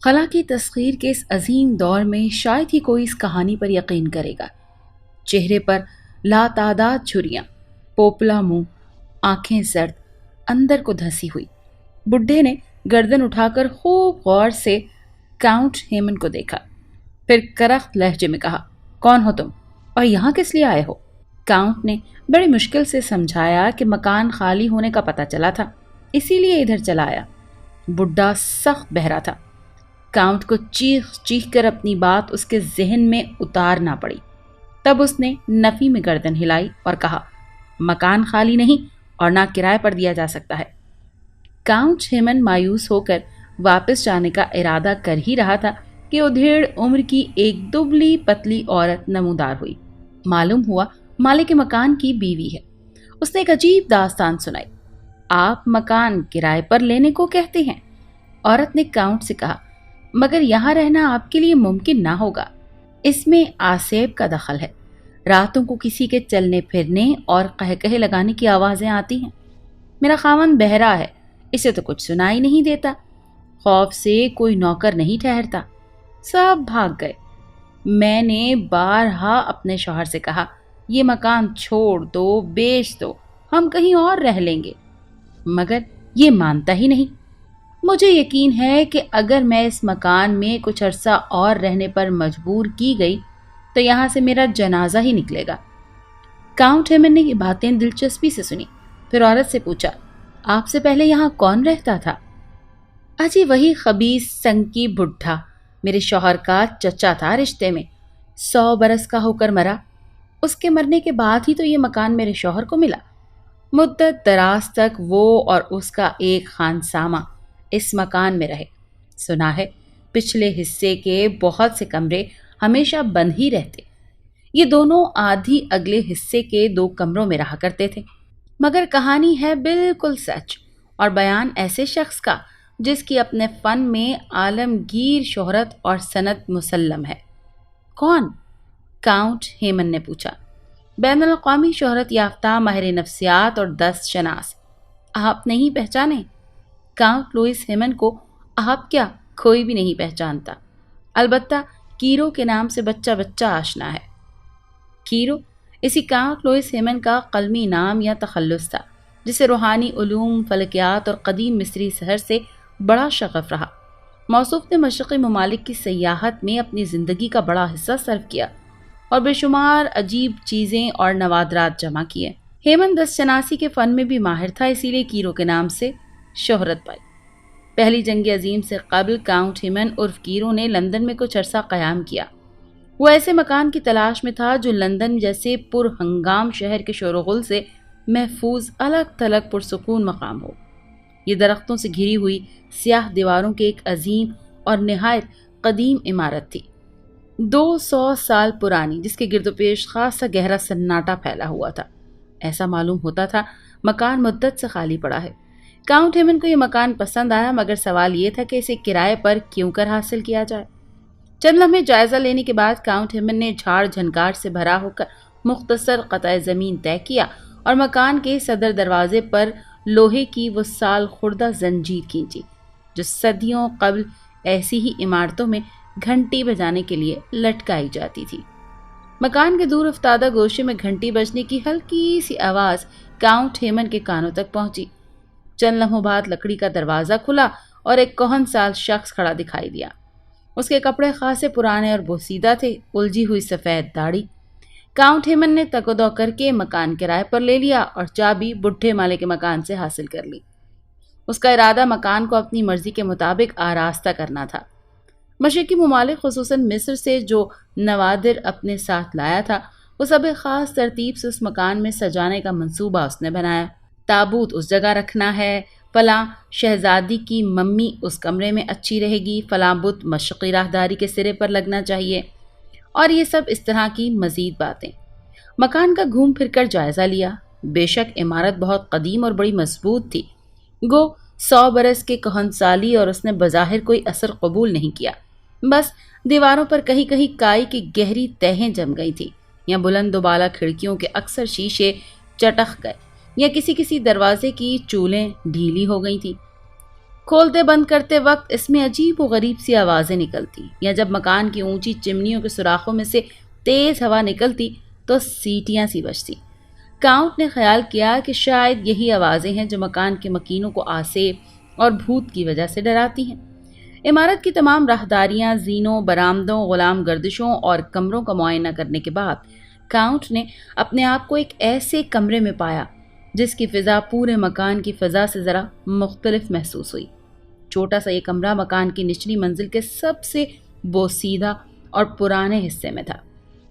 خلا کی تسخیر کے اس عظیم دور میں شاید ہی کوئی اس کہانی پر یقین کرے گا۔ چہرے پر لاتعداد جھریاں، پوپلا منہ، آنکھیں زرد، اندر کو دھسی ہوئی۔ بڈھے نے گردن اٹھا کر خوب غور سے کاؤنٹ ہیمن کو دیکھا، پھر کرخت لہجے میں کہا، کون ہو تم اور یہاں کس لیے آئے ہو؟ کاؤنٹ نے بڑی مشکل سے سمجھایا کہ مکان خالی ہونے کا پتہ چلا تھا، اسی لیے ادھر چلا آیا۔ بڈھا سخت بہرا تھا، کاؤنٹ کو چیخ چیخ کر اپنی بات اس کے ذہن میں اتارنا پڑی۔ تب اس نے نفی میں گردن ہلائی اور کہا، مکان خالی نہیں اور نہ کرائے پر دیا جا سکتا ہے۔ کاؤنٹ ہیمن مایوس ہو کر واپس جانے کا ارادہ کر ہی رہا تھا کہ ادھیڑ عمر کی ایک دبلی پتلی عورت نمودار ہوئی۔ معلوم ہوا مالک مکان کی بیوی ہے۔ اس نے ایک عجیب داستان سنائی۔ آپ مکان کرائے پر لینے کو کہتے ہیں؟ عورت نے کاؤنٹ سے کہا، مگر یہاں رہنا آپ کے لیے ممکن نہ ہوگا۔ اس میں آسیب کا دخل ہے۔ راتوں کو کسی کے چلنے پھرنے اور قہقہے لگانے کی آوازیں آتی ہیں۔ میرا خاوند بہرا ہے، اسے تو کچھ سنائی نہیں دیتا۔ خوف سے کوئی نوکر نہیں ٹھہرتا، سب بھاگ گئے۔ میں نے بارہا اپنے شوہر سے کہا، یہ مکان چھوڑ دو، بیچ دو، ہم کہیں اور رہ لیں گے، مگر یہ مانتا ہی نہیں۔ مجھے یقین ہے کہ اگر میں اس مکان میں کچھ عرصہ اور رہنے پر مجبور کی گئی تو یہاں سے میرا جنازہ ہی نکلے گا۔ کاؤنٹ ہیمن نے یہ باتیں دلچسپی سے سنی، پھر عورت سے پوچھا، آپ سے پہلے یہاں کون رہتا تھا؟ اجی وہی خبیث سنکی بڈھا، میرے شوہر کا چچا تھا رشتے میں، 100 برس کا ہو کر مرا۔ اس کے مرنے کے بعد ہی تو یہ مکان میرے شوہر کو ملا۔ مدت دراز تک وہ اور اس کا ایک خانسامہ اس مکان میں رہے۔ سنا ہے پچھلے حصے کے بہت سے کمرے ہمیشہ بند ہی رہتے۔ یہ دونوں آدھی اگلے حصے کے 2 کمروں میں رہا کرتے تھے۔ مگر کہانی ہے بالکل سچ، اور بیان ایسے شخص کا جس کی اپنے فن میں عالمگیر شہرت اور سند مسلم ہے۔ کون؟ کاؤنٹ ہیمن نے پوچھا۔ بین الاقوامی شہرت یافتہ ماہر نفسیات اور دست شناس۔ آپ نہیں پہچانے؟ کاؤنٹ لوئس ہیمن کو آپ کیا کوئی بھی نہیں پہچانتا، البتہ کیرو کے نام سے بچہ بچہ آشنا ہے۔ کیرو اسی کاؤنٹ لوئس ہیمن کا قلمی نام یا تخلص تھا، جسے روحانی علوم، فلکیات اور قدیم مصری سحر سے بڑا شغف رہا۔ موصوف نے مشرقی ممالک کی سیاحت میں اپنی زندگی کا بڑا حصہ صرف کیا اور بے شمار عجیب چیزیں اور نوادرات جمع کیے۔ ہیمن دست شناسی کے فن میں بھی ماہر تھا، اسی لیے کیرو کے نام سے شہرت پائی۔ پہلی جنگ عظیم سے قبل کاؤنٹ ہیمن عرف کیرو نے لندن میں کچھ عرصہ قیام کیا۔ وہ ایسے مکان کی تلاش میں تھا جو لندن جیسے پر ہنگام شہر کے شور و غل سے محفوظ الگ تھلگ پرسکون مقام ہو۔ یہ درختوں سے گھری ہوئی سیاہ دیواروں کے ایک عظیم اور نہایت قدیم عمارت تھی، 200 سال پرانی، جس کے گرد و پیش خاصا گہرا سناٹا پھیلا ہوا تھا۔ ایسا معلوم ہوتا تھا مکان مدت سے خالی پڑا ہے۔ کاؤنٹ ہیمن کو یہ مکان پسند آیا، مگر سوال یہ تھا کہ اسے کرائے پر کیوں کر حاصل کیا جائے۔ چند لمحے جائزہ لینے کے بعد کاؤنٹ ہیمن نے جھاڑ جھنکار سے بھرا ہو کر مختصر قطع زمین طے کیا اور مکان کے صدر دروازے پر لوہے کی وہ سال خوردہ زنجیر کھینچی جو صدیوں قبل ایسی ہی عمارتوں میں گھنٹی بجانے کے لیے لٹکائی جاتی تھی۔ مکان کے دور افتادہ گوشے میں گھنٹی بجنے کی ہلکی سی آواز کاؤنٹ ہیمن کے کانوں تک پہنچی۔ چند لمحوں بعد لکڑی کا دروازہ کھلا اور ایک کہن سال شخص کھڑا دکھائی دیا۔ اس کے کپڑے خاصے پرانے اور بوسیدہ تھے، الجھی ہوئی سفید داڑھی۔ کاؤنٹ ہیمن نے تگ و دو کر کے مکان کرائے پر لے لیا اور چابی بڈھے مالک مکان سے حاصل کر لی۔ اس کا ارادہ مکان کو اپنی مرضی کے مطابق آراستہ کرنا تھا۔ مشرقی ممالک خصوصاً مصر سے جو نوادر اپنے ساتھ لایا تھا، وہ سب خاص ترتیب سے اس مکان میں سجانے کا منصوبہ اس نے بنایا۔ تابوت اس جگہ رکھنا ہے، فلاں شہزادی کی ممی اس کمرے میں اچھی رہے گی، فلاں بت مشرقی راہداری کے سرے پر لگنا چاہیے، اور یہ سب اس طرح کی مزید باتیں۔ مکان کا گھوم پھر کر جائزہ لیا۔ بے شک عمارت بہت قدیم اور بڑی مضبوط تھی، گو 100 برس کے کہنسالی، اور اس نے بظاہر کوئی اثر قبول نہیں کیا۔ بس دیواروں پر کہیں کہیں کائی کی گہری تہیں جم گئی تھی، یا بلند و بالا کھڑکیوں کے اکثر شیشے چٹخ گئے، یا کسی کسی دروازے کی چولیں ڈھیلی ہو گئی تھیں۔ کھولتے بند کرتے وقت اس میں عجیب و غریب سی آوازیں نکلتی، یا جب مکان کی اونچی چمنیوں کے سوراخوں میں سے تیز ہوا نکلتی تو سیٹیاں سی بجتی۔ کاؤنٹ نے خیال کیا کہ شاید یہی آوازیں ہیں جو مکان کے مکینوں کو آسیب اور بھوت کی وجہ سے ڈراتی ہیں۔ عمارت کی تمام راہداریاں، زینوں، برآمدوں، غلام گردشوں اور کمروں کا معائنہ کرنے کے بعد کاؤنٹ نے اپنے آپ کو ایک ایسے کمرے میں پایا جس کی فضا پورے مکان کی فضا سے ذرا مختلف محسوس ہوئی۔ چھوٹا سا یہ کمرہ مکان کی نچلی منزل کے سب سے بوسیدہ اور پرانے حصے میں تھا۔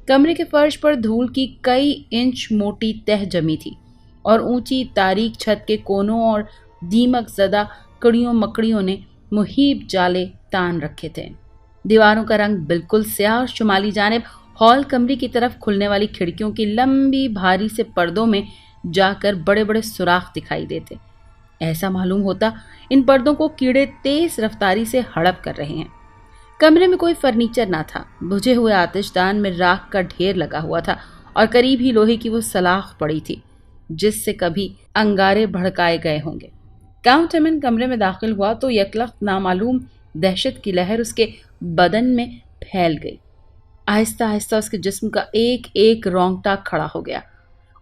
کمرے کے فرش پر دھول کی کئی انچ موٹی تہ جمی تھی اور اونچی تاریک چھت کے کونوں اور دیمک زدہ کڑیوں مکڑیوں نے محیب جالے تان رکھے تھے۔ دیواروں کا رنگ بالکل سیاہ اور شمالی جانب ہال کمرے کی طرف کھلنے والی کھڑکیوں کی لمبی بھاری سے پردوں میں جا کر بڑے بڑے سوراخ دکھائی دیتے۔ ایسا معلوم ہوتا ان پردوں کو کیڑے تیز رفتاری سے ہڑپ کر رہے ہیں۔ کمرے میں کوئی فرنیچر نہ تھا۔ بجھے ہوئے آتش دان میں راکھ کا ڈھیر لگا ہوا تھا اور قریب ہی لوہے کی وہ سلاخ پڑی تھی جس سے کبھی انگارے بھڑکائے گئے ہوں گے۔ کاؤنٹ ہیمن کمرے میں داخل ہوا تو یکلخت نامعلوم دہشت کی لہر اس کے بدن میں پھیل گئی۔ آہستہ آہستہ اس کے جسم کا ایک ایک رونگٹا کھڑا ہو گیا۔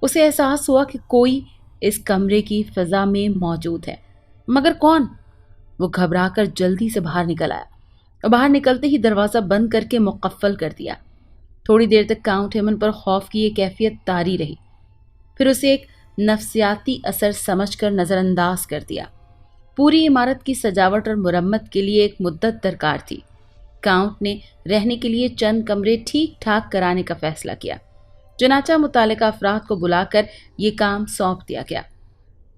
اسے احساس ہوا کہ کوئی اس کمرے کی فضا میں موجود ہے، مگر کون؟ وہ گھبرا کر جلدی سے باہر نکل آیا اور باہر نکلتے ہی دروازہ بند کر کے مقفل کر دیا۔ تھوڑی دیر تک کاؤنٹ ہیمن پر خوف کی یہ کیفیت طاری رہی، پھر اسے ایک نفسیاتی اثر سمجھ کر نظر انداز کر دیا۔ پوری عمارت کی سجاوٹ اور مرمت کے لیے ایک مدت درکار تھی۔ کاؤنٹ نے رہنے کے لیے چند کمرے ٹھیک ٹھاک کرانے کا فیصلہ کیا، چنانچہ متعلقہ افراد کو بلا کر یہ کام سونپ دیا گیا۔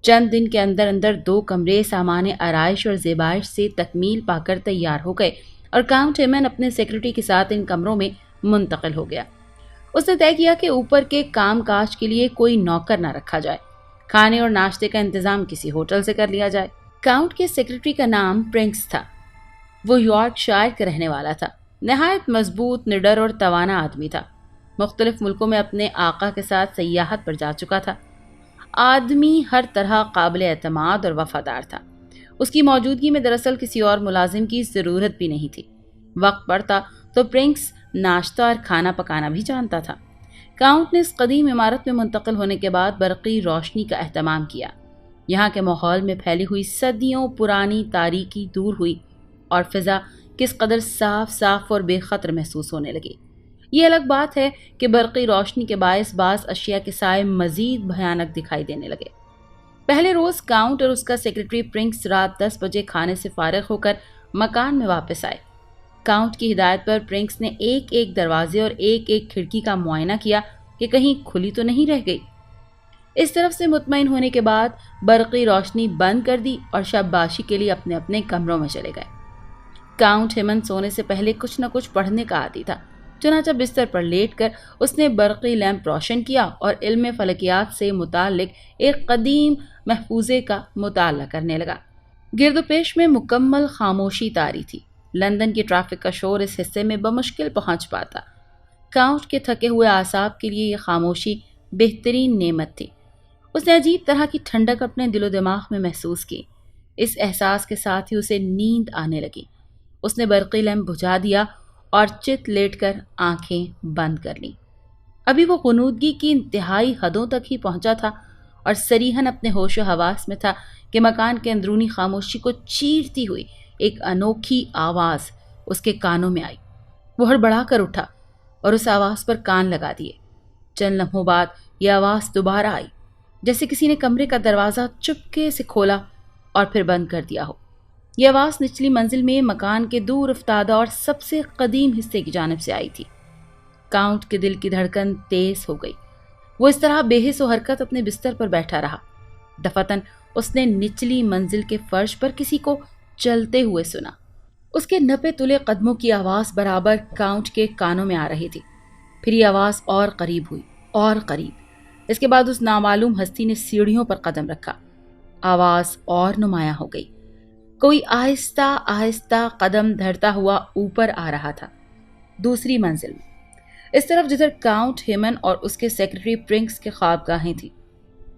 چند دن کے اندر اندر 2 کمرے سامان آرائش اور زیبائش سے تکمیل پا کر تیار ہو گئے اور کاؤنٹ ہیمن اپنے سیکرٹری کے ساتھ ان کمروں میں منتقل ہو گیا۔ اس نے طے کیا کہ اوپر کے کام کاج کے لیے کوئی نوکر نہ رکھا جائے، کھانے اور ناشتے کا انتظام کسی ہوٹل سے کر لیا جائے۔ کاؤنٹ کے سیکرٹری کا نام پرنکس تھا۔ وہ یارک شائر کا رہنے والا تھا، نہایت مضبوط، نڈر اور توانا آدمی تھا۔ مختلف ملکوں میں اپنے آقا کے ساتھ سیاحت پر جا چکا تھا۔ آدمی ہر طرح قابل اعتماد اور وفادار تھا۔ اس کی موجودگی میں دراصل کسی اور ملازم کی ضرورت بھی نہیں تھی۔ وقت پڑتا تو پرنکس ناشتہ اور کھانا پکانا بھی جانتا تھا۔ کاؤنٹ نے اس قدیم عمارت میں منتقل ہونے کے بعد برقی روشنی کا اہتمام کیا۔ یہاں کے ماحول میں پھیلی ہوئی صدیوں پرانی تاریکی دور ہوئی اور فضا کس قدر صاف صاف اور بے خطر محسوس ہونے لگی۔ یہ الگ بات ہے کہ برقی روشنی کے باعث بعض اشیاء کے سائے مزید بھیانک دکھائی دینے لگے۔ پہلے روز کاؤنٹ اور اس کا سیکرٹری پرنکس رات 10 بجے کھانے سے فارغ ہو کر مکان میں واپس آئے۔ کاؤنٹ کی ہدایت پر پرنکس نے ایک ایک دروازے اور ایک ایک کھڑکی کا معائنہ کیا کہ کہیں کھلی تو نہیں رہ گئی۔ اس طرف سے مطمئن ہونے کے بعد برقی روشنی بند کر دی اور شب باشی کے لیے اپنے اپنے کمروں میں چلے گئے۔ کاؤنٹ ہیمن سونے سے پہلے کچھ نہ کچھ پڑھنے کا عادی تھا، چنانچہ بستر پر لیٹ کر اس نے برقی لیمپ روشن کیا اور علم فلکیات سے متعلق ایک قدیم محفوظے کا مطالعہ کرنے لگا۔ گرد و پیش میں مکمل خاموشی طاری تھی۔ لندن کی ٹریفک کا شور اس حصے میں بمشکل پہنچ پاتا۔ کاؤنٹ کے تھکے ہوئے اعصاب کے لیے یہ خاموشی بہترین نعمت تھی۔ اس نے عجیب طرح کی ٹھنڈک اپنے دل و دماغ میں محسوس کی۔ اس احساس کے ساتھ ہی اسے نیند آنے لگی۔ اس نے برقی لیمپ بجھا دیا اور چت لیٹ کر آنکھیں بند کر لیں۔ ابھی وہ غنودگی کی انتہائی حدوں تک ہی پہنچا تھا اور صریحاً اپنے ہوش و حواس میں تھا کہ مکان کے اندرونی خاموشی کو چیرتی ہوئی ایک انوکھی آواز اس کے کانوں میں آئی۔ وہ ہڑبڑا کر اٹھا اور اس آواز پر کان لگا دیے۔ چند لمحوں بعد یہ آواز دوبارہ آئی، جیسے کسی نے کمرے کا دروازہ چپکے سے کھولا اور پھر بند کر دیا ہو۔ یہ آواز نچلی منزل میں مکان کے دور افتادہ اور سب سے قدیم حصے کی جانب سے آئی تھی۔ کاؤنٹ کے دل کی دھڑکن تیز ہو گئی۔ وہ اس طرح بے حس و حرکت اپنے بستر پر بیٹھا رہا۔ دفعتاً اس نے نچلی منزل کے فرش پر کسی کو چلتے ہوئے سنا۔ اس کے نپے تلے قدموں کی آواز برابر کاؤنٹ کے کانوں میں آ رہی تھی۔ پھر یہ آواز اور قریب ہوئی اور قریب۔ اس کے بعد اس نامعلوم ہستی نے سیڑھیوں پر قدم رکھا۔ آواز اور نمایاں ہو گئی۔ کوئی آہستہ آہستہ قدم دھرتا ہوا اوپر آ رہا تھا، دوسری منزل میں، اس طرف جدھر کاؤنٹ ہیمن اور اس کے سیکرٹری پرنکس کے خوابگاہیں تھیں۔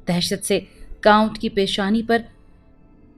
دہشت سے کاؤنٹ کی پیشانی پر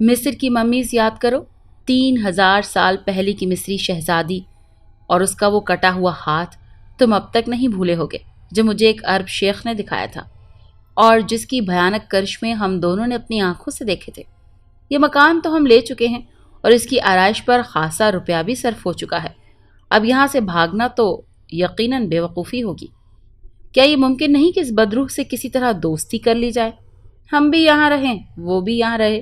مصر کی ممیز یاد کرو، 3000 سال پہلے کی مصری شہزادی اور اس کا وہ کٹا ہوا ہاتھ تم اب تک نہیں بھولے ہوگے جو مجھے ایک عرب شیخ نے دکھایا تھا اور جس کی بھیانک کرشمیں ہم دونوں نے اپنی آنکھوں سے دیکھے تھے۔ یہ مکان تو ہم لے چکے ہیں اور اس کی آرائش پر خاصا روپیہ بھی صرف ہو چکا ہے۔ اب یہاں سے بھاگنا تو یقیناً بے وقوفی ہوگی۔ کیا یہ ممکن نہیں کہ اس بدروح سے کسی طرح دوستی کر لی جائے؟ ہم بھی یہاں رہیں، وہ بھی یہاں رہے۔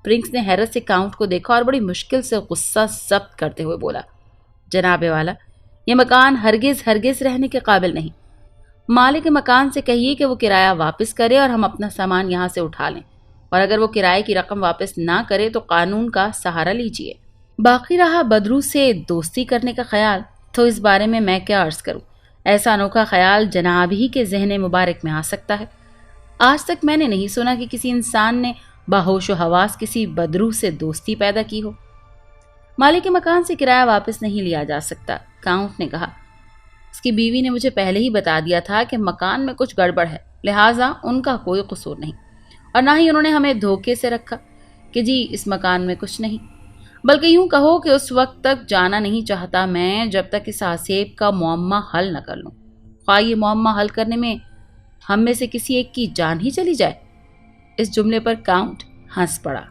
پرنس نے حیرت سے کاؤنٹ کو دیکھا اور بڑی مشکل سے غصہ ضبط کرتے ہوئے بولا، جناب والا، یہ مکان ہرگز ہرگز رہنے کے قابل نہیں۔ مالک مکان سے کہیے کہ وہ کرایہ واپس کرے اور ہم اپنا سامان یہاں سے اٹھا لیں، اور اگر وہ کرائے کی رقم واپس نہ کرے تو قانون کا سہارا لیجیے۔ باقی رہا بدرو سے دوستی کرنے کا خیال، تو اس بارے میں کیا عرض کروں۔ ایسا انوکھا خیال جناب ہی کے ذہن مبارک میں آ سکتا ہے۔ آج تک میں نے نہیں سنا کہ کسی انسان نے باہوش و حواس کسی بدروح سے دوستی پیدا کی ہو۔ مالک مکان سے کرایہ واپس نہیں لیا جا سکتا، کاؤنٹ نے کہا۔ اس کی بیوی نے مجھے پہلے ہی بتا دیا تھا کہ مکان میں کچھ گڑبڑ ہے، لہٰذا ان کا کوئی قصور نہیں، اور نہ ہی انہوں نے ہمیں دھوکے سے رکھا کہ جی اس مکان میں کچھ نہیں، بلکہ یوں کہو کہ اس وقت تک جانا نہیں چاہتا میں جب تک اس آسیب کا معمہ حل نہ کر لوں، خواہ یہ معمہ حل کرنے میں ہم میں سے کسی ایک کی جان ہی چلی جائے۔ اس جملے پر کاؤنٹ ہنس پڑا۔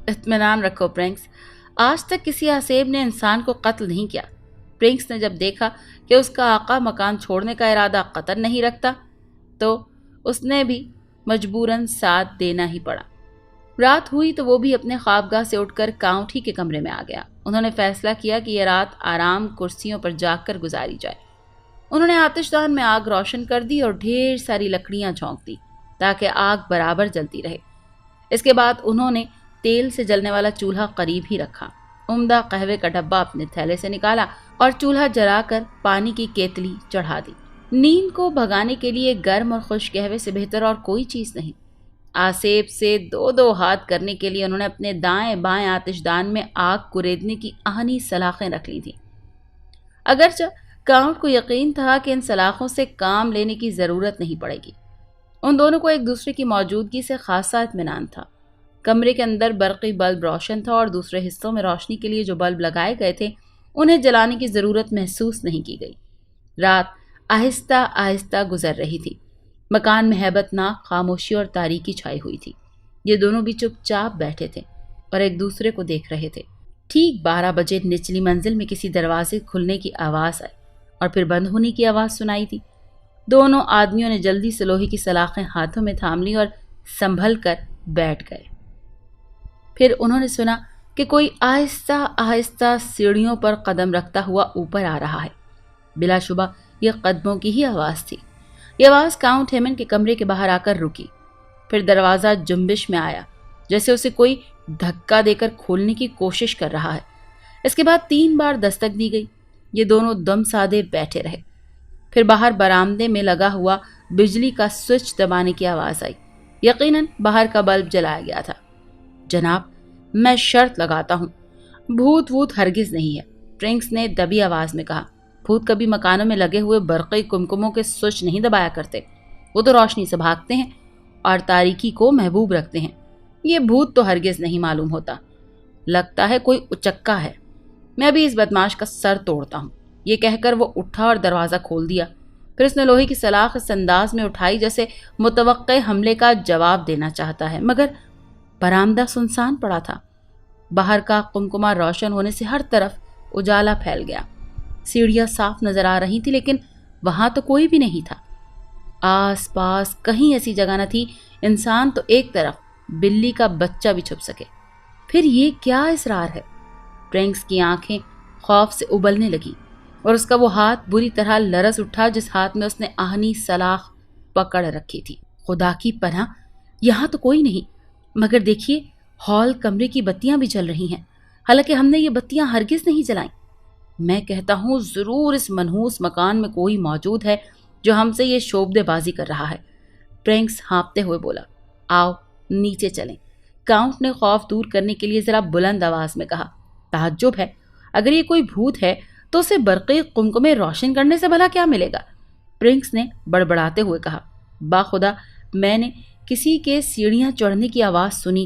اطمینان رکھو پرنس، آج تک کسی آسیب نے انسان کو قتل نہیں کیا۔ پرنس نے جب دیکھا کہ اس کا آقا مکان چھوڑنے کا ارادہ قطعاً نہیں رکھتا تو اس نے بھی مجبوراً ساتھ دینا ہی پڑا۔ رات ہوئی تو وہ بھی اپنے خوابگاہ سے اٹھ کر کاؤنٹ ہی کے کمرے میں آ گیا۔ انہوں نے فیصلہ کیا کہ یہ رات آرام کرسیوں پر جاگ کر گزاری جائے۔ انہوں نے آتش دان میں آگ روشن کر دی اور ڈھیر ساری لکڑیاں جھونک دی تاکہ آگ برابر جلتی رہے۔ اس کے بعد انہوں نے تیل سے جلنے والا چولہا قریب ہی رکھا، عمدہ قہوے کا ڈبہ اپنے تھیلے سے نکالا اور چولہا جلا کر پانی کی کیتلی چڑھا دی۔ نیند کو بھگانے کے لیے گرم اور خشک قہوے سے بہتر اور کوئی چیز نہیں۔ آسیب سے دو ہاتھ کرنے کے لیے انہوں نے اپنے دائیں بائیں آتش دان میں آگ کو ریدنے کی آہنی سلاخیں رکھ لی تھیں۔ اگرچہ کاؤنٹ کو یقین تھا کہ ان سلاخوں سے کام لینے کی ضرورت نہیں پڑے گی، ان دونوں کو ایک دوسرے کی موجودگی سے خاصا اطمینان تھا۔ کمرے کے اندر برقی بلب روشن تھا اور دوسرے حصوں میں روشنی کے لیے جو بلب لگائے گئے تھے انہیں جلانے کی ضرورت محسوس نہیں کی گئی۔ رات آہستہ آہستہ گزر رہی تھی۔ مکان میں ہیبت ناک خاموشی اور تاریکی چھائی ہوئی تھی۔ یہ دونوں بھی چپ چاپ بیٹھے تھے اور ایک دوسرے کو دیکھ رہے تھے۔ ٹھیک 12 بجے نچلی منزل میں کسی دروازے کھلنے کی آواز آئی اور پھر بند ہونے کی آواز سنائی دی۔ دونوں آدمیوں نے جلدی سے لوہے کی سلاخیں ہاتھوں میں تھام لی اور سنبھل کر بیٹھ گئے۔ پھر انہوں نے سنا کہ کوئی آہستہ آہستہ سیڑھیوں پر قدم رکھتا ہوا اوپر آ رہا ہے۔ بلا شبہ یہ قدموں کی ہی آواز تھی۔ یہ آواز کاؤنٹ ہیمن کے کمرے کے باہر آ کر رکی۔ پھر دروازہ جنبش میں آیا جیسے اسے کوئی دھکا دے کر کھولنے کی کوشش کر رہا ہے۔ اس کے بعد 3 بار دستک دی گئی۔ یہ دونوں دم سادے بیٹھے رہے۔ پھر باہر برآمدے میں لگا ہوا بجلی کا سوئچ دبانے کی آواز آئی۔ یقیناً باہر کا بلب جلایا گیا تھا۔ جناب، میں شرط لگاتا ہوں بھوت ووت ہرگز نہیں ہے، پرنس نے دبی آواز میں کہا۔ بھوت کبھی مکانوں میں لگے ہوئے برقی کمکموں کے سوئچ نہیں دبایا کرتے، وہ تو روشنی سے بھاگتے ہیں اور تاریکی کو محبوب رکھتے ہیں۔ یہ بھوت تو ہرگز نہیں معلوم ہوتا، لگتا ہے کوئی اچکا ہے۔ میں ابھی اس بدماش کا سر توڑتا ہوں۔ یہ کہہ کر وہ اٹھا اور دروازہ کھول دیا۔ پھر اس نے لوہے کی سلاخ اس انداز میں اٹھائی جیسے متوقع حملے کا جواب دینا چاہتا ہے، مگر برآمدہ سنسان پڑا تھا۔ باہر کا قمقمہ روشن ہونے سے ہر طرف اجالا پھیل گیا۔ سیڑھیاں صاف نظر آ رہی تھی لیکن وہاں تو کوئی بھی نہیں تھا۔ آس پاس کہیں ایسی جگہ نہ تھی انسان تو ایک طرف بلی کا بچہ بھی چھپ سکے۔ پھر یہ کیا اسرار ہے؟ پرنس کی آنکھیں خوف سے ابلنے لگیں اور اس کا وہ ہاتھ بری طرح لرز اٹھا جس ہاتھ میں اس نے آہنی سلاخ پکڑ رکھی تھی۔ خدا کی پناہ، یہاں تو کوئی نہیں، مگر دیکھیے ہال کمرے کی بتیاں بھی جل رہی ہیں، حالانکہ ہم نے یہ بتیاں ہرگز نہیں جلائیں۔ میں کہتا ہوں ضرور اس منحوس مکان میں کوئی موجود ہے جو ہم سے یہ شعبدے بازی کر رہا ہے۔ پرنس ہانپتے ہوئے بولا، آؤ نیچے چلیں۔ کاؤنٹ نے خوف دور کرنے کے لیے ذرا بلند آواز میں کہا۔ تعجب ہے، اگر یہ کوئی بھوت ہے تو اسے برقی قمقمے روشن کرنے سے بھلا کیا ملے گا؟ پرنس نے بڑبڑاتے ہوئے کہا، باخدا میں نے کسی کے سیڑھیاں چڑھنے کی آواز سنی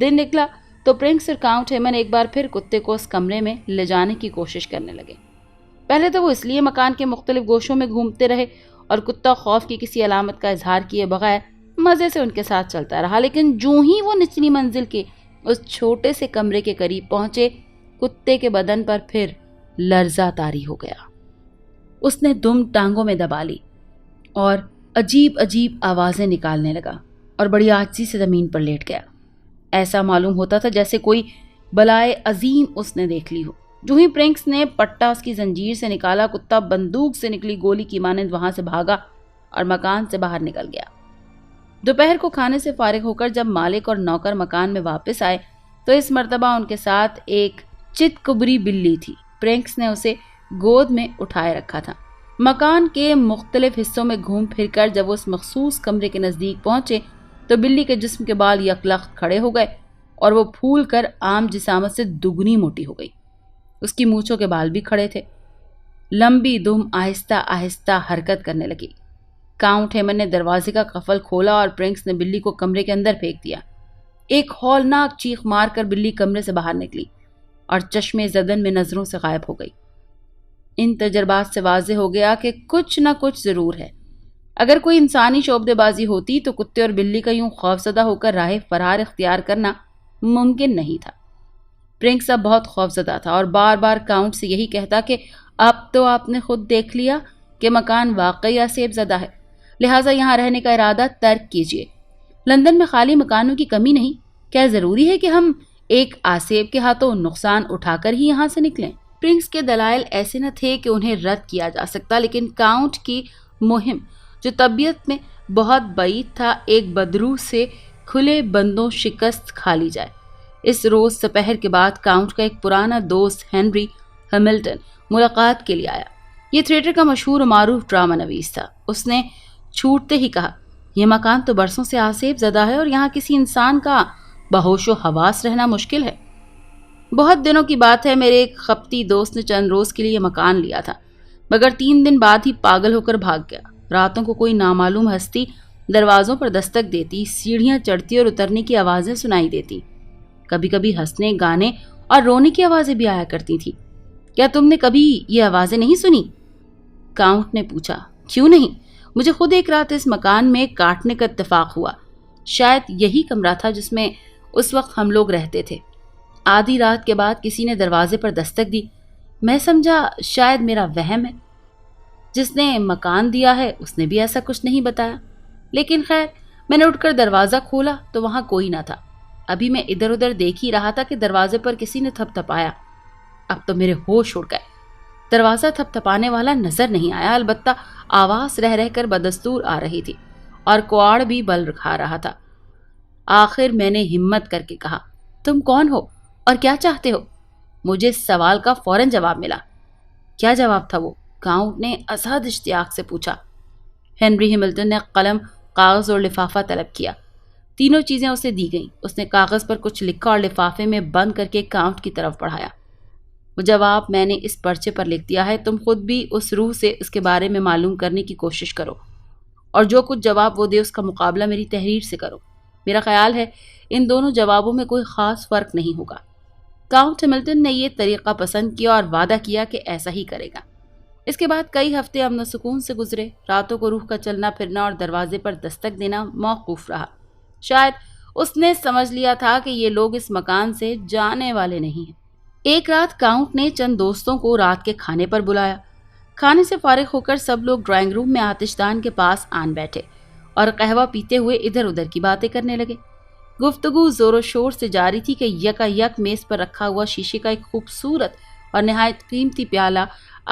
دن نکلا تو پرنکس اور کاؤنٹ ہیمن ایک بار پھر کتے کو اس کمرے میں لے جانے کی کوشش کرنے لگے۔ پہلے تو وہ اس لیے مکان کے مختلف گوشوں میں گھومتے رہے اور کتا خوف کی کسی علامت کا اظہار کیے بغیر مزے سے ان کے ساتھ چلتا رہا، لیکن جوں ہی وہ نچلی منزل کے اس چھوٹے سے کمرے کے قریب پہنچے، کتے کے بدن پر پھر لرزہ طاری ہو گیا۔ اس نے دم ٹانگوں میں دبا لی اور عجیب عجیب آوازیں نکالنے لگا اور بڑی عاجزی سے زمین پر لیٹ گیا۔ ایسا معلوم ہوتا تھا جیسے کوئی بلائے عظیم اس نے دیکھ لی ہو۔ جو ہی پرنکس نے پٹا اس کی زنجیر سے نکالا، کتا بندوق سے نکلی گولی کی مانند وہاں سے بھاگا اور مکان سے باہر نکل گیا۔ دوپہر کو کھانے سے فارغ ہو کر جب مالک اور نوکر مکان میں واپس آئے تو اس مرتبہ ان کے ساتھ ایک چت کبری بلی تھی۔ پرنکس نے اسے گود میں اٹھائے رکھا تھا۔ مکان کے مختلف حصوں میں گھوم پھر کر جب وہ اس مخصوص کمرے کے نزدیک پہنچے تو بلی کے جسم کے بال یکلخت کھڑے ہو گئے اور وہ پھول کر عام جسامت سے دگنی موٹی ہو گئی۔ اس کی مونچھوں کے بال بھی کھڑے تھے۔ لمبی دم آہستہ آہستہ حرکت کرنے لگی۔ کاؤنٹ ہیمن نے دروازے کا قفل کھولا اور پرنکس نے بلی کو کمرے کے اندر پھینک دیا۔ ایک ہولناک چیخ مار کر بلی کمرے سے باہر نکلی اور چشمے زدن میں نظروں سے غائب ہو گئی۔ ان تجربات سے واضح ہو گیا کہ کچھ نہ کچھ ضرور ہے۔ اگر کوئی انسانی شعبدے بازی ہوتی تو کتے اور بلی کا یوں خوفزدہ ہو کر راہ فرار اختیار کرنا ممکن نہیں تھا۔ پرنکس اب بہت خوفزدہ تھا اور بار بار کاؤنٹ سے یہی کہتا کہ اب تو آپ نے خود دیکھ لیا کہ مکان واقعی آسیب زدہ ہے، لہٰذا یہاں رہنے کا ارادہ ترک کیجیے۔ لندن میں خالی مکانوں کی کمی نہیں، کیا ضروری ہے کہ ہم ایک آسیب کے ہاتھوں نقصان اٹھا کر ہی یہاں سے نکلیں؟ پرنکس کے دلائل ایسے نہ تھے کہ انہیں رد کیا جا سکتا، لیکن کاؤنٹ کی مہم جو طبیعت میں بہت بعید تھا، ایک بدروح سے کھلے بندوں شکست کھا لی جائے۔ اس روز سپہر کے بعد کاؤنٹ کا ایک پرانا دوست ہنری ہیملٹن ملاقات کے لیے آیا۔ یہ تھیٹر کا مشہور و معروف ڈرامہ نویس تھا۔ اس نے چھوٹتے ہی کہا، یہ مکان تو برسوں سے آسیب زدہ ہے اور یہاں کسی انسان کا بہوش و حواس رہنا مشکل ہے۔ بہت دنوں کی بات ہے، میرے ایک خپتی دوست نے چند روز کے لیے یہ مکان لیا تھا، مگر 3 دن بعد ہی پاگل ہو کر بھاگ گیا۔ راتوں کو کوئی نامعلوم ہستی دروازوں پر دستک دیتی، سیڑھیاں چڑھتی اور اترنے کی آوازیں سنائی دیتی۔ کبھی کبھی ہنسنے، گانے اور رونے کی آوازیں بھی آیا کرتی تھی۔ کیا تم نے کبھی یہ آوازیں نہیں سنی؟ کاؤنٹ نے پوچھا۔ کیوں نہیں، مجھے خود ایک رات اس مکان میں کاٹنے کا اتفاق ہوا۔ شاید یہی کمرہ تھا جس میں اس وقت ہم لوگ رہتے تھے۔ آدھی رات کے بعد کسی نے دروازے پر دستک دی۔ میں سمجھا شاید میرا وہم ہے۔ جس نے مکان دیا ہے اس نے بھی ایسا کچھ نہیں بتایا، لیکن خیر میں نے اٹھ کر دروازہ کھولا تو وہاں کوئی نہ تھا۔ ابھی میں ادھر ادھر دیکھ ہی رہا تھا کہ دروازے پر کسی نے تھپ تھپایا۔ اب تو میرے ہوش اڑ گئے۔ دروازہ تھپ تھپانے والا نظر نہیں آیا، البتہ آواز رہ رہ کر بدستور آ رہی تھی اور کواڑ بھی بل رکھا رہا تھا۔ آخر میں نے ہمت کر کے کہا، تم کون ہو اور کیا چاہتے ہو؟ مجھے اس سوال کا فوراً جواب ملا۔ کیا جواب تھا وہ؟ کاؤنٹ نے ازحد اشتیاق سے پوچھا۔ ہنری ہیملٹن نے قلم، کاغذ اور لفافہ طلب کیا۔ تینوں چیزیں اسے دی گئیں۔ اس نے کاغذ پر کچھ لکھا اور لفافے میں بند کر کے کاؤنٹ کی طرف بڑھایا۔ وہ جواب میں نے اس پرچے پر لکھ دیا ہے، تم خود بھی اس روح سے اس کے بارے میں معلوم کرنے کی کوشش کرو اور جو کچھ جواب وہ دے اس کا مقابلہ میری تحریر سے کرو۔ میرا خیال ہے ان دونوں جوابوں میں کوئی خاص فرق نہیں ہوگا۔ کاؤنٹ ہیملٹن نے یہ طریقہ پسند کیا اور وعدہ کیا کہ ایسا ہی کرے گا۔ اس کے بعد کئی ہفتے امن و سکون سے گزرے۔ راتوں کو روح کا چلنا پھرنا اور دروازے پر دستک دینا موقوف رہا۔ شاید اس نے سمجھ لیا تھا کہ یہ لوگ اس مکان سے جانے والے نہیں ہیں۔ ایک رات کاؤنٹ نے چند دوستوں کو رات کے کھانے پر بلایا۔ کھانے سے فارغ ہو کر سب لوگ ڈرائنگ روم میں آتش دان کے پاس آن بیٹھے اور قہوہ پیتے ہوئے ادھر ادھر کی باتیں کرنے لگے۔ گفتگو زور و شور سے جاری تھی کہ یکا یک میز پر رکھا ہوا شیشے کا ایک خوبصورت اور نہایت قیمتی پیالہ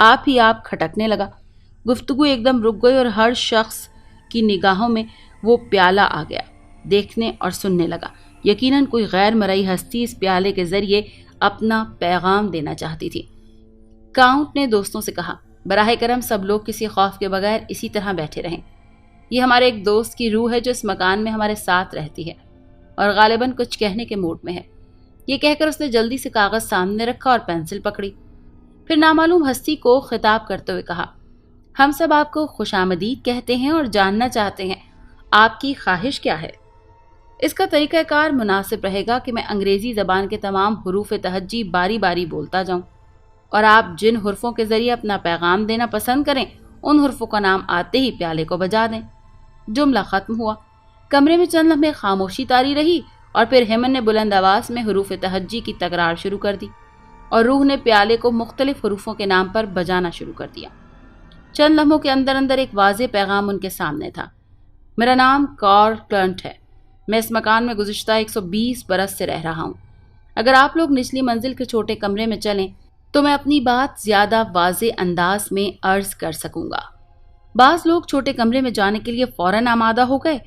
آپ ہی آپ کھٹکنے لگا۔ گفتگو ایک دم رک گئی اور ہر شخص کی نگاہوں میں وہ پیالہ آ گیا۔ دیکھنے اور سننے لگا۔ یقیناً کوئی غیر مرئی ہستی اس پیالے کے ذریعے اپنا پیغام دینا چاہتی تھی۔ کاؤنٹ نے دوستوں سے کہا، براہ کرم سب لوگ کسی خوف کے بغیر اسی طرح بیٹھے رہیں۔ یہ ہمارے ایک دوست کی روح ہے جو اس مکان میں ہمارے ساتھ رہتی ہے اور غالباً کچھ کہنے کے موڈ میں ہے۔ یہ کہہ کر اس نے جلدی سے کاغذ سامنے رکھا اور پینسل پکڑی۔ پھر نامعلوم ہستی کو خطاب کرتے ہوئے کہا، ہم سب آپ کو خوش آمدید کہتے ہیں اور جاننا چاہتے ہیں آپ کی خواہش کیا ہے؟ اس کا طریقہ کار مناسب رہے گا کہ میں انگریزی زبان کے تمام حروف تہجی باری باری بولتا جاؤں اور آپ جن حرفوں کے ذریعے اپنا پیغام دینا پسند کریں ان حرفوں کا نام آتے ہی پیالے کو بجا دیں۔ جملہ ختم ہوا۔ کمرے میں چند لمحے خاموشی طاری رہی اور پھر ہیمن نے بلند آواز میں حروف تہجی کی تکرار شروع کر دی اور روح نے پیالے کو مختلف حروفوں کے نام پر بجانا شروع کر دیا۔ چند لمحوں کے اندر اندر ایک واضح پیغام ان کے سامنے تھا۔ میرا نام کارل کلنٹ ہے۔ میں اس مکان میں گزشتہ 120 برس سے رہ رہا ہوں۔ اگر آپ لوگ نچلی منزل کے چھوٹے کمرے میں چلیں تو میں اپنی بات زیادہ واضح انداز میں عرض کر سکوں گا۔ بعض لوگ چھوٹے کمرے میں جانے کے لیے فوراً آمادہ ہو گئے،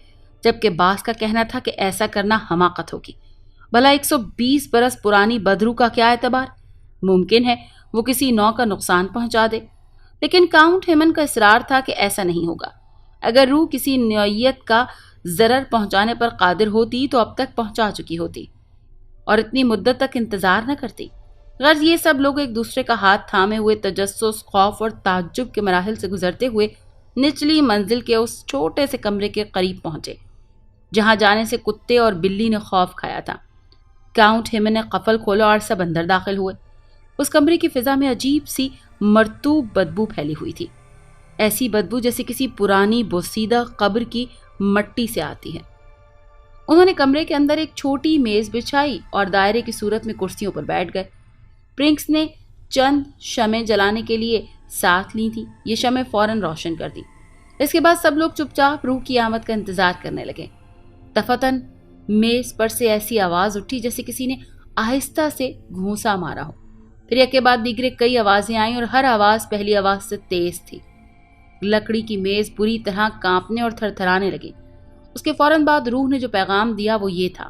جبکہ بعض کا کہنا تھا کہ ایسا کرنا حماقت ہوگی۔ بھلا 120 برس پرانی بدروح کا کیا اعتبار؟ ممکن ہے وہ کسی نوع کا نقصان پہنچا دے، لیکن کاؤنٹ ہیمن کا اصرار تھا کہ ایسا نہیں ہوگا۔ اگر روح کسی نوعیت کا ضرر پہنچانے پر قادر ہوتی تو اب تک پہنچا چکی ہوتی اور اتنی مدت تک انتظار نہ کرتی۔ غرض یہ سب لوگ ایک دوسرے کا ہاتھ تھامے ہوئے تجسس، خوف اور تعجب کے مراحل سے گزرتے ہوئے نچلی منزل کے اس چھوٹے سے کمرے کے قریب پہنچے جہاں جانے سے کتے اور بلی نے خوف کھایا تھا۔ کاؤنٹ ہیمن نے قفل کھولا اور سب اندر داخل ہوئے۔ اس کمرے کی فضا میں عجیب سی مرطوب بدبو پھیلی ہوئی تھی، ایسی بدبو جیسے کسی پرانی بوسیدہ قبر کی مٹی سے آتی ہے۔ انہوں نے کمرے کے اندر ایک چھوٹی میز بچھائی اور دائرے کی صورت میں کرسیوں پر بیٹھ گئے۔ پرنکس نے چند شمع جلانے کے لیے ساتھ لی تھی۔ یہ شمع فوراً روشن کر دی۔ اس کے بعد سب لوگ چپ چاپ روح کی آمد کا انتظار کرنے لگے۔ دفعتاً میز پر سے ایسی آواز اٹھی جیسے کسی نے آہستہ سے گھونسا مارا ہو۔ پھر ایک کے بعد دیگرے کئی آوازیں آئیں اور ہر آواز پہلی آواز سے تیز تھی۔ لکڑی کی میز بری طرح کانپنے اور تھر تھرانے لگی۔ اس کے فوراً بعد روح نے جو پیغام دیا وہ یہ تھا: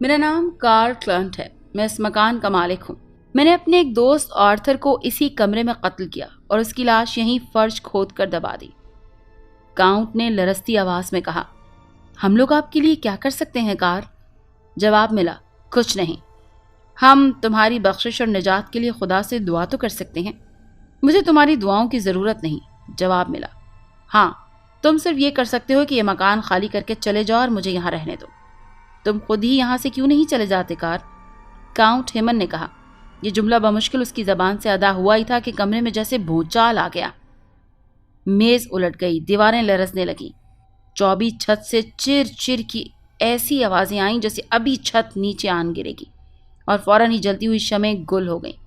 میرا نام کارل کلنٹ ہے۔ میں اس مکان کا مالک ہوں۔ میں نے اپنے ایک دوست آرتھر کو اسی کمرے میں قتل کیا اور اس کی لاش یہیں فرش کھود کر دبا دی۔ کاؤنٹ نے لرزتی آواز میں کہا، ہم لوگ آپ کے لیے کیا کر سکتے ہیں کارل؟ جواب ملا، کچھ نہیں۔ ہم تمہاری بخشش اور نجات کے لیے خدا سے دعا تو کر سکتے ہیں۔ مجھے تمہاری دعاؤں کی ضرورت نہیں۔ جواب ملا، ہاں، تم صرف یہ کر سکتے ہو کہ یہ مکان خالی کر کے چلے جاؤ اور مجھے یہاں رہنے دو۔ تم خود ہی یہاں سے کیوں نہیں چلے جاتے کارل؟ کاؤنٹ ہیمن نے کہا۔ یہ جملہ بمشکل اس کی زبان سے ادا ہوا ہی تھا کہ کمرے میں جیسے بھونچال آ گیا۔ میز الٹ گئی، دیواریں لرزنے لگیں، چوبی چھت سے چر چر کی ایسی آوازیں آئیں جیسے ابھی چھت نیچے آن گرے گی، اور فوراً ہی جلتی ہوئی شمعیں گل ہو گئیں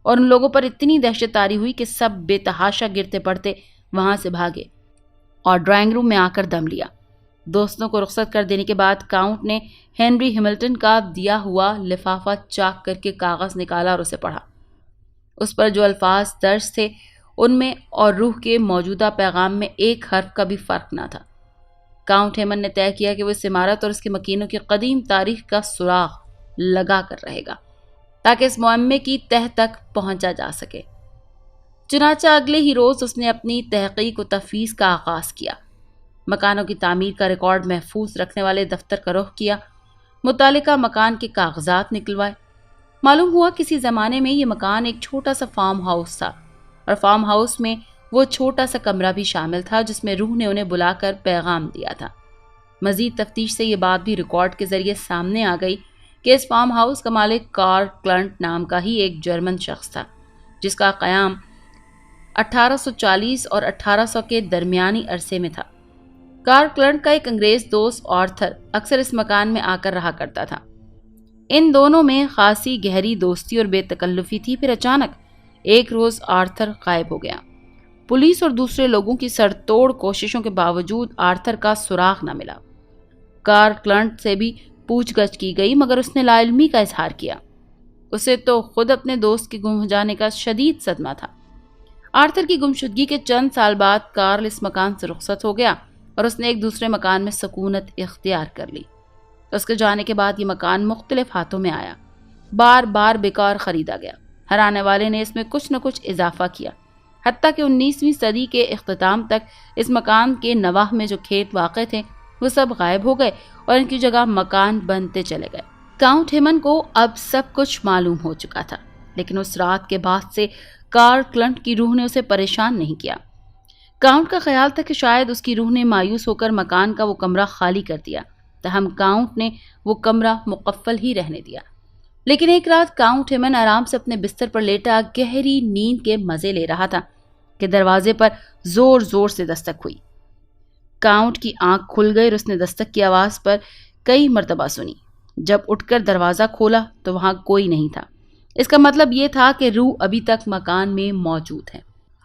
اور ان لوگوں پر اتنی دہشت طاری ہوئی کہ سب بے تحاشا گرتے پڑتے وہاں سے بھاگے اور ڈرائنگ روم میں آ کر دم لیا۔ دوستوں کو رخصت کر دینے کے بعد کاؤنٹ نے ہنری ہیملٹن کا دیا ہوا لفافہ چاک کر کے کاغذ نکالا اور اسے پڑھا۔ اس پر جو الفاظ درج تھے ان میں اور روح کے موجودہ پیغام میں ایک حرف کا بھی فرق نہ تھا۔ کاؤنٹ ہیمن نے طے کیا کہ وہ اس عمارت اور اس کے مکینوں کی قدیم تاریخ کا سراغ لگا کر رہے گا تاکہ اس معمے کی تہ تک پہنچا جا سکے۔ چنانچہ اگلے ہی روز اس نے اپنی تحقیق و تفویض کا آغاز کیا۔ مکانوں کی تعمیر کا ریکارڈ محفوظ رکھنے والے دفتر کا رخ کیا، متعلقہ مکان کے کاغذات نکلوائے۔ معلوم ہوا کسی زمانے میں یہ مکان ایک چھوٹا سا فارم ہاؤس تھا اور فارم ہاؤس میں وہ چھوٹا سا کمرہ بھی شامل تھا جس میں روح نے انہیں بلا کر پیغام دیا تھا۔ مزید تفتیش سے یہ بات بھی ریکارڈ کے ذریعے سامنے آ گئی کہ اس فارم ہاؤس کا مالک کارل کلنٹ نام کا ہی ایک جرمن شخص تھا جس کا قیام 1840 اور 1800 کے درمیانی عرصے میں تھا۔ کارل کلنٹ کا ایک انگریز دوست آرتھر اکثر اس مکان میں آ کر رہا کرتا تھا۔ ان دونوں میں خاصی گہری دوستی اور بے تکلفی تھی۔ پھر اچانک ایک روز آرتھر غائب ہو گیا۔ پولیس اور دوسرے لوگوں کی سر توڑ کوششوں کے باوجود آرتھر کا سراغ نہ ملا۔ کارل کلنٹ سے بھی پوچھ گچھ کی گئی مگر اس نے لا علمی کا اظہار کیا۔ اسے تو خود اپنے دوست کے گم ہو جانے کا شدید صدمہ تھا۔ آرتھر کی گمشدگی کے چند سال بعد کارل اس مکان سے رخصت ہو گیا اور اس نے ایک دوسرے مکان میں سکونت اختیار کر لی۔ اس کے جانے کے بعد یہ مکان مختلف ہاتھوں میں آیا، بار بار بیکار خریدا گیا۔ ہر آنے والے نے اس میں کچھ نہ کچھ اضافہ کیا، حتیٰ کہ 19ویں صدی کے اختتام تک اس مکان کے نواح میں جو کھیت واقع تھے وہ سب غائب ہو گئے اور ان کی جگہ مکان بنتے چلے گئے۔ کاؤنٹ ہیمن کو اب سب کچھ معلوم ہو چکا تھا، لیکن اس رات کے بعد سے کارل کلنٹ کی روح نے اسے پریشان نہیں کیا۔ کاؤنٹ کا خیال تھا کہ شاید اس کی روح نے مایوس ہو کر مکان کا وہ کمرہ خالی کر دیا تاہم کاؤنٹ نے وہ کمرہ مقفل ہی رہنے دیا۔ لیکن ایک رات کاؤنٹ ہیمن آرام سے اپنے بستر پر لیٹا گہری نیند کے مزے لے رہا تھا کہ دروازے پر زور زور سے دستک ہوئی۔ کاؤنٹ کی آنکھ کھل گئی اور اس نے دستک کی آواز پر کئی مرتبہ سنی۔ جب اٹھ کر دروازہ کھولا تو وہاں کوئی نہیں تھا۔ اس کا مطلب یہ تھا کہ روح ابھی تک مکان میں موجود ہے۔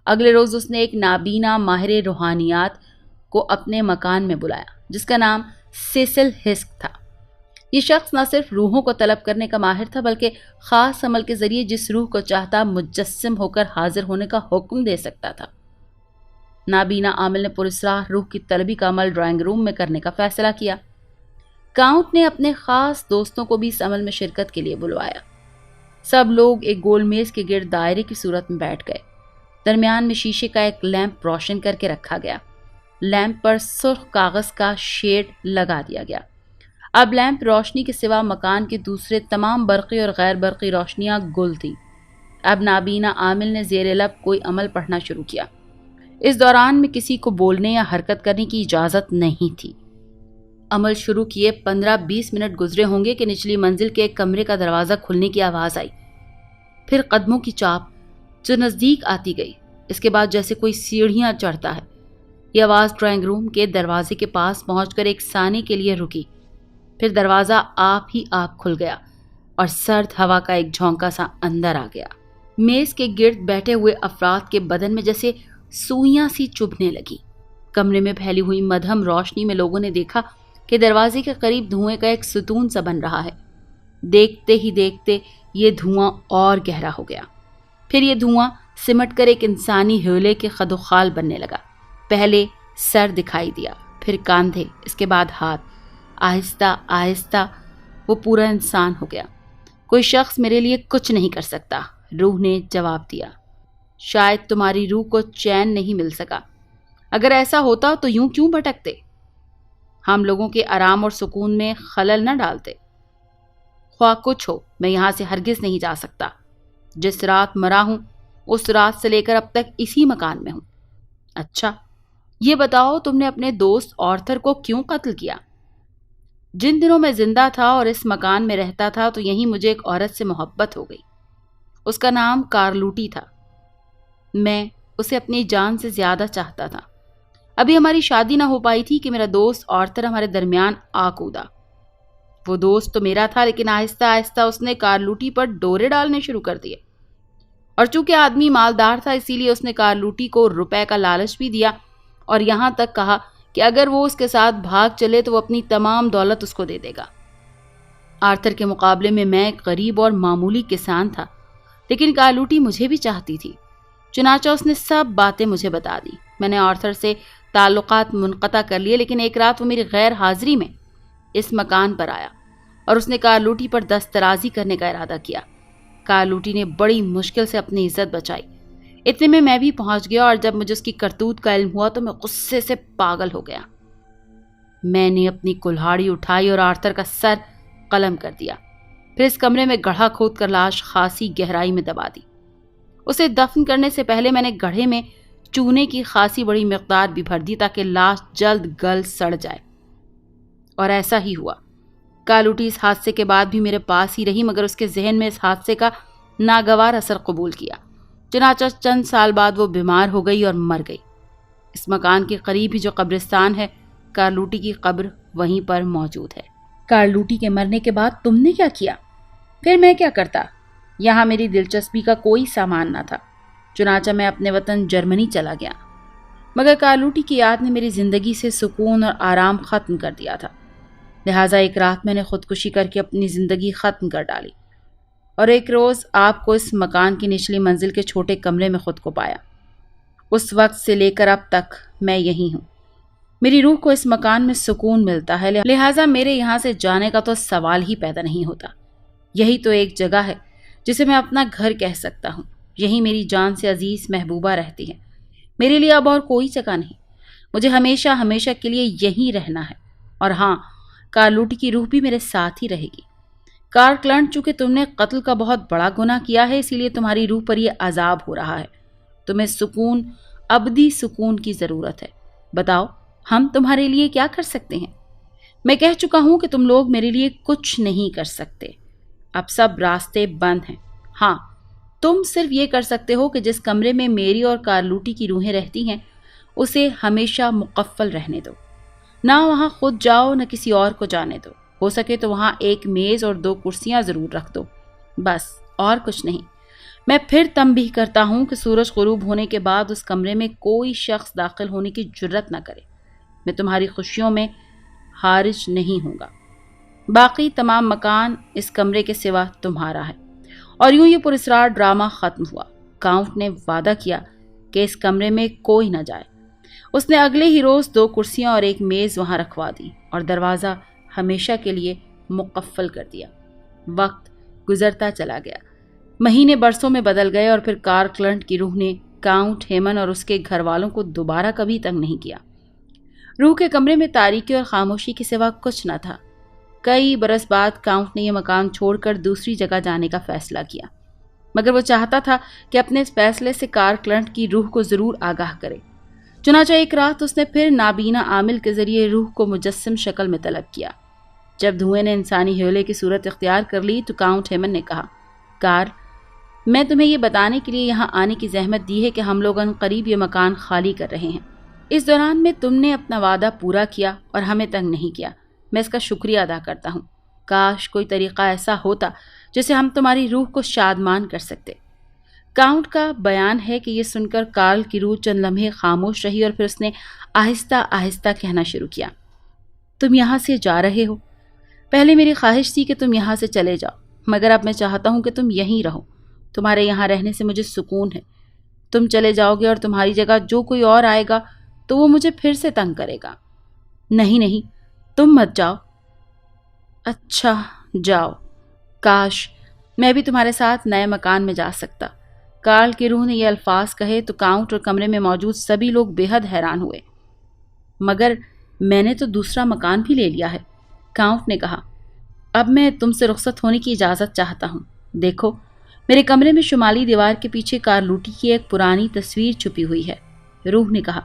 اگلے روز اس نے ایک نابینا ماہر روحانیات کو اپنے مکان میں بلایا جس کا نام سیسل ہسک تھا۔ یہ شخص نہ صرف روحوں کو طلب کرنے کا ماہر تھا بلکہ خاص عمل کے ذریعے جس روح کو چاہتا مجسم ہو کر حاضر ہونے کا حکم دے سکتا تھا۔ نابینا عامل نے پراسرار روح کی طلبی کا عمل ڈرائنگ روم میں کرنے کا فیصلہ کیا۔ کاؤنٹ نے اپنے خاص دوستوں کو بھی اس عمل میں شرکت کے لیے بلوایا۔ سب لوگ ایک گول میز کے گرد دائرے کی صورت میں بیٹھ گئے۔ درمیان میں شیشے کا ایک لیمپ روشن کر کے رکھا گیا۔ لیمپ پر سرخ کاغذ کا شیڈ لگا دیا گیا۔ اب لیمپ روشنی کے سوا مکان کے دوسرے تمام برقی اور غیر برقی روشنیاں گل تھیں۔ اب نابینا عامل نے زیر لب کوئی عمل پڑھنا شروع کیا۔ اس دوران میں کسی کو بولنے یا حرکت کرنے کی اجازت نہیں تھی۔ عمل شروع کیے 15-20 منٹ گزرے ہوں گے کہ نچلی منزل کے ایک کمرے کا دروازہ کھلنے کی آواز آئی۔ پھر قدموں کی چاپ جو نزدیک آتی گئی۔ اس کے بعد جیسے کوئی سیڑھیاں چڑھتا ہے۔ یہ آواز ڈرائنگ روم کے دروازے کے پاس پہنچ کر ایک ثانیے کے لیے رکی۔ پھر دروازہ آپ ہی آپ کھل گیا اور سرد ہوا کا ایک جھونکا سا اندر آ گیا۔ میز کے گرد بیٹھے ہوئے افراد کے بدن میں جیسے سوئیاں سی چبھنے لگی۔ کمرے میں پھیلی ہوئی مدھم روشنی میں لوگوں نے دیکھا کہ دروازے کے قریب دھوئیں کا ایک ستون سا بن رہا ہے۔ دیکھتے ہی دیکھتے یہ دھواں اور گہرا ہو گیا۔ پھر یہ دھواں سمٹ کر ایک انسانی ہیولے کے خد و خال بننے لگا۔ پہلے سر دکھائی دیا، پھر کاندھے، اس کے بعد ہاتھ۔ آہستہ آہستہ وہ پورا انسان ہو گیا۔ کوئی شخص میرے لیے کچھ نہیں کر سکتا، روح نے جواب دیا۔ شاید تمہاری روح کو چین نہیں مل سکا۔ اگر ایسا ہوتا تو یوں کیوں بھٹکتے؟ ہم لوگوں کے آرام اور سکون میں خلل نہ ڈالتے۔ خواہ کچھ ہو، میں یہاں سے ہرگز نہیں جا سکتا۔ جس رات مرا ہوں اس رات سے لے کر اب تک اسی مکان میں ہوں۔ اچھا، یہ بتاؤ تم نے اپنے دوست آرتھر کو کیوں قتل کیا؟ جن دنوں میں زندہ تھا اور اس مکان میں رہتا تھا تو یہیں مجھے ایک عورت سے محبت ہو گئی۔ اس کا نام کارلوٹی تھا۔ میں اسے اپنی جان سے زیادہ چاہتا تھا۔ ابھی ہماری شادی نہ ہو پائی تھی کہ میرا دوست آرتھر ہمارے درمیان آ کودا۔ وہ دوست تو میرا تھا لیکن آہستہ آہستہ اس نے کارلوٹی پر ڈورے ڈالنے شروع کر دیے، اور چونکہ آدمی مالدار تھا اسی لیے اس نے کارلوٹی کو روپے کا لالچ بھی دیا اور یہاں تک کہا کہ اگر وہ اس کے ساتھ بھاگ چلے تو وہ اپنی تمام دولت اس کو دے دے گا۔ آرتھر کے مقابلے میں میں ایک غریب اور معمولی کسان تھا، لیکن کارلوٹی مجھے بھی چاہتی تھی۔ چنانچہ اس نے سب باتیں مجھے بتا دی۔ میں نے آرتھر سے تعلقات منقطع کر لیے، لیکن ایک رات وہ میری غیر حاضری میں اس مکان پر آیا اور اس نے کارلوٹی پر دست درازی کرنے کا ارادہ کیا۔ کارلوٹی نے بڑی مشکل سے اپنی عزت بچائی۔ اتنے میں بھی پہنچ گیا اور جب مجھے اس کی کرتوت کا علم ہوا تو میں غصے سے پاگل ہو گیا۔ میں نے اپنی کلہاڑی اٹھائی اور آرتھر کا سر قلم کر دیا۔ پھر اس کمرے میں گڑھا کھود کر لاش خاصی گہرائی میں دبا دی۔ اسے دفن کرنے سے پہلے میں نے گڑھے میں چونے کی خاصی بڑی مقدار بھی بھر دی تاکہ لاش جلد گل سڑ جائے، اور ایسا ہی ہوا۔ کارلوٹی اس حادثے کے بعد بھی میرے پاس ہی رہی، مگر اس کے ذہن میں اس حادثے کا ناگوار اثر قبول کیا۔ چنانچہ چند سال بعد وہ بیمار ہو گئی اور مر گئی۔ اس مکان کے قریب ہی جو قبرستان ہے، کارلوٹی کی قبر وہیں پر موجود ہے۔ کارلوٹی کے مرنے کے بعد تم نے کیا کیا؟ پھر میں کیا کرتا؟ یہاں میری دلچسپی کا کوئی سامان نہ تھا، چنانچہ میں اپنے وطن جرمنی چلا گیا۔ مگر کارلوٹی کی یاد نے میری زندگی سے سکون اور آرام ختم کر دیا تھا، لہٰذا ایک رات میں نے خودکشی کر کے اپنی زندگی ختم کر ڈالی، اور ایک روز آپ کو اس مکان کی نچلی منزل کے چھوٹے کمرے میں خود کو پایا۔ اس وقت سے لے کر اب تک میں یہی ہوں۔ میری روح کو اس مکان میں سکون ملتا ہے، لہٰذا میرے یہاں سے جانے کا تو سوال ہی پیدا نہیں ہوتا۔ یہی تو ایک جگہ ہے جسے میں اپنا گھر کہہ سکتا ہوں۔ یہی میری جان سے عزیز محبوبہ رہتی ہے۔ میرے لیے اب اور کوئی جگہ نہیں۔ مجھے ہمیشہ ہمیشہ کے لیے یہیں رہنا ہے۔ اور ہاں، کارلوٹی کی روح بھی میرے ساتھ ہی رہے گی۔ کارکلنٹ، چونکہ تم نے قتل کا بہت بڑا گناہ کیا ہے اسی لیے تمہاری روح پر یہ عذاب ہو رہا ہے۔ تمہیں سکون، ابدی سکون کی ضرورت ہے۔ بتاؤ، ہم تمہارے لیے کیا کر سکتے ہیں؟ میں کہہ چکا ہوں کہ تم لوگ میرے لیے کچھ نہیں کر سکتے۔ اب سب راستے بند ہیں۔ ہاں، تم صرف یہ کر سکتے ہو کہ جس کمرے میں میری اور کارلوٹی کی روحیں رہتی ہیں اسے ہمیشہ مقفل رہنے دو۔ نہ وہاں خود جاؤ نہ کسی اور کو جانے دو۔ ہو سکے تو وہاں ایک میز اور 2 کرسیاں ضرور رکھ دو، بس اور کچھ نہیں۔ میں پھر تنبیہ کرتا ہوں کہ سورج غروب ہونے کے بعد اس کمرے میں کوئی شخص داخل ہونے کی جرات نہ کرے۔ میں تمہاری خوشیوں میں حارج نہیں ہوں گا۔ باقی تمام مکان اس کمرے کے سوا تمہارا ہے۔ اور یوں یہ پراسرار ڈرامہ ختم ہوا۔ کاؤنٹ نے وعدہ کیا کہ اس کمرے میں کوئی نہ جائے۔ اس نے اگلے ہی روز 2 کرسیاں اور ایک میز وہاں رکھوا دی اور دروازہ ہمیشہ کے لیے مقفل کر دیا۔ وقت گزرتا چلا گیا۔ مہینے برسوں میں بدل گئے اور پھر کارکلنٹ کی روح نے کاؤنٹ ہیمن اور اس کے گھر والوں کو دوبارہ کبھی تنگ نہیں کیا۔ روح کے کمرے میں تاریکی اور خاموشی کے سوا کچھ نہ تھا۔ کئی برس بعد کاؤنٹ نے یہ مکان چھوڑ کر دوسری جگہ جانے کا فیصلہ کیا، مگر وہ چاہتا تھا کہ اپنے اس فیصلے سے کارکلنٹ کی روح کو ضرور آگاہ کرے۔ چنانچہ ایک رات اس نے پھر نابینا عامل کے ذریعے روح کو مجسم شکل میں طلب کیا۔ جب دھوئیں نے انسانی ہیولے کی صورت اختیار کر لی تو کاؤنٹ ہیمن نے کہا، کار، میں تمہیں یہ بتانے کے لیے یہاں آنے کی زحمت دی ہے کہ ہم لوگ ان قریب یہ مکان خالی کر رہے ہیں۔ اس دوران میں تم نے اپنا وعدہ پورا کیا اور ہمیں تنگ نہیں کیا۔ میں اس کا شکریہ ادا کرتا ہوں۔ کاش کوئی طریقہ ایسا ہوتا جسے ہم تمہاری روح کو شادمان کر سکتے۔ کاؤنٹ کا بیان ہے کہ یہ سن کر کارل کی روح چند لمحے خاموش رہی اور پھر اس نے آہستہ آہستہ کہنا شروع کیا، تم یہاں سے جا رہے ہو۔ پہلے میری خواہش تھی کہ تم یہاں سے چلے جاؤ، مگر اب میں چاہتا ہوں کہ تم یہیں رہو۔ تمہارے یہاں رہنے سے مجھے سکون ہے۔ تم چلے جاؤ گے اور تمہاری جگہ جو کوئی اور آئے گا تو وہ مجھے پھر سے تنگ کرے گا۔ نہیں، تم مت جاؤ۔ اچھا، جاؤ۔ کاش میں بھی تمہارے ساتھ نئے مکان میں جا سکتا۔ کارل کی روح نے یہ الفاظ کہے تو کاؤنٹ اور کمرے میں موجود سبھی لوگ بے حد حیران ہوئے۔ مگر میں نے تو دوسرا مکان بھی لے لیا ہے، کاؤنٹ نے کہا۔ اب میں تم سے رخصت ہونے کی اجازت چاہتا ہوں۔ دیکھو، میرے کمرے میں شمالی دیوار کے پیچھے کارلوٹی کی ایک پرانی تصویر چھپی ہوئی ہے۔ روح نے کہا،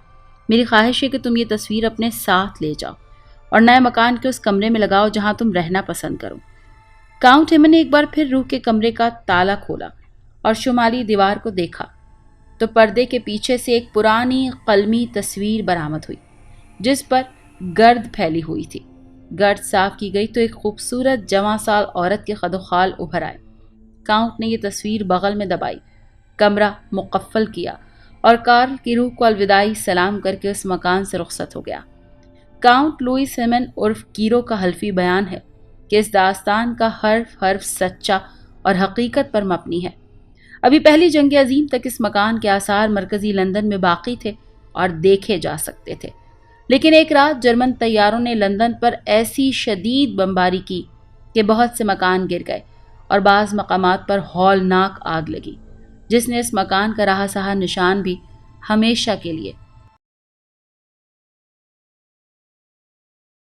میری خواہش ہے کہ تم یہ تصویر اپنے ساتھ لے جاؤ اور نئے مکان کے اس کمرے میں لگاؤ جہاں تم رہنا پسند کرو۔ کاؤنٹ ہیمن نے ایک بار پھر روح کے کمرے کا تالا کھولا اور شمالی دیوار کو دیکھا تو پردے کے پیچھے سے ایک پرانی قلمی تصویر برآمد ہوئی جس پر گرد پھیلی ہوئی تھی۔ گرد صاف کی گئی تو ایک خوبصورت جواں سال عورت کے خد و خال ابھر آئے۔ کاؤنٹ نے یہ تصویر بغل میں دبائی، کمرہ مقفل کیا اور کارل کی روح کو الوداعی سلام کر کے اس مکان سے رخصت ہو گیا۔ کاؤنٹ لوئس ہیمن عرف کیرو کا حلفی بیان ہے کہ اس داستان کا حرف سچا اور حقیقت پر مبنی ہے۔ ابھی پہلی جنگ عظیم تک اس مکان کے آثار مرکزی لندن میں باقی تھے اور دیکھے جا سکتے تھے، لیکن ایک رات جرمن طیاروں نے لندن پر ایسی شدید بمباری کی کہ بہت سے مکان گر گئے اور بعض مقامات پر ہولناک آگ لگی، جس نے اس مکان کا رہا سہا نشان بھی ہمیشہ کے لیے